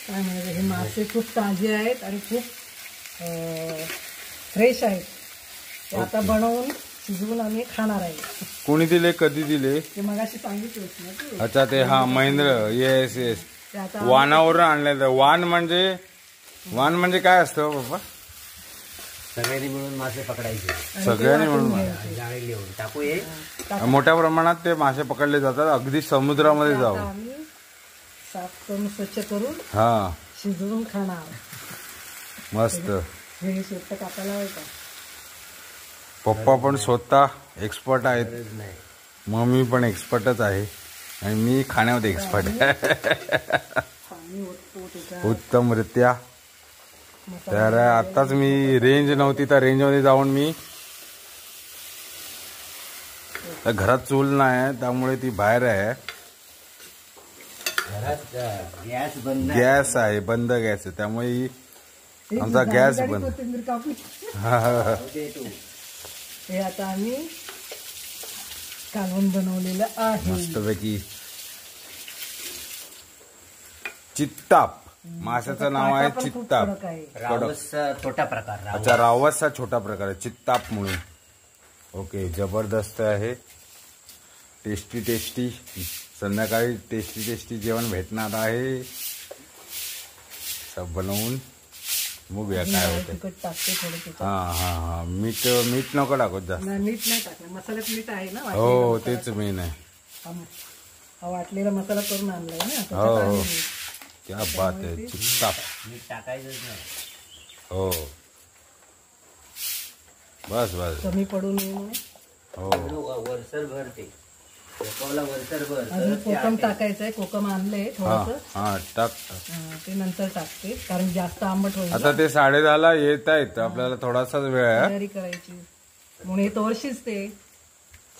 काय म्हणजे हे मासे खूप ताजे आहेत आणि खूप फ्रेश आहेत. ते आता बनवून शिजवून आम्ही खाणार आहे. कोणी दिले, कधी दिले? ते मगाशी सांगितलंच ना तू. अच्छा ते हा महेंद्र. Yes yes. ते आता वानावरून आणलेलं. वान म्हणजे काय असतं बाबा? सगळ्यांनी मिळून मासे पकडायचे. सगळ्यांनी मिळून जाळी लिहून टाकू ये. मोठ्या प्रमाणात ते मासे पकडले जातात, अगदी समुद्रामध्ये जाऊन. आम्ही साफ करून स्वच्छ करून हा शिजवून खाणार. मस्त. हे स्वतः कापायला हवं का? पप्पा पण स्वतः एक्सपर्ट आहेत, मम्मी पण एक्सपर्टच आहे आणि मी खाण्यामध्ये एक्सपर्ट आहे. उत्तमरित्या. तर आताच मी रेंज नव्हती, तर रेंजमध्ये जाऊन मी घरात चूल नाही त्यामुळे ती बाहेर आहे. गॅस आहे, बंद गॅस आहे, त्यामुळे आमचा गॅस बंद. हे आता आम्ही कालवण बनवलेलं आहे मस्तपैकी. चित्ताप माशाचं नाव आहे. चित्ताप छोटा प्रकार. अच्छा, रावसचा छोटा प्रकार आहे चित्ताप म्हणून. ओके, जबरदस्त आहे. Tasty tasty. संध्याकाळी टेस्टी टेस्टी जेवण भेटणार आहे. सब बनवून बघूया काय होतं. हा हा हा. मीठ नको टाकत जास्त. मीठ नाही टाकलं, मसाल्यात मीठ आहे ना. हो तेच मेन आहे. वाटलेला मसाला करून आणलाय ना. हो हो, क्या बात आहे. चित्ताप मीठ टाकायचंच नाही. हो बस बस. कमी पडू नये म्हणून. हो वरसर भरते. वरसर भर. अजून कोकम टाकायचंय. कोकम आणले थोडस. हा टाक. ते नंतर टाकते कारण जास्त आंबट होईल. आता ते 10:30 येत आहेत, आपल्याला थोडासाच वेळ आहे तयारी करायची म्हणून हे तोवर शिजते.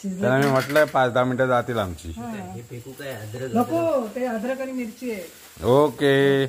त्याला मी म्हटलंय 5-10 मिनिटं जातील आमची. हे फेकू काय? अद्रक नको, ते अद्रक आणि मिरची आहे. ओके.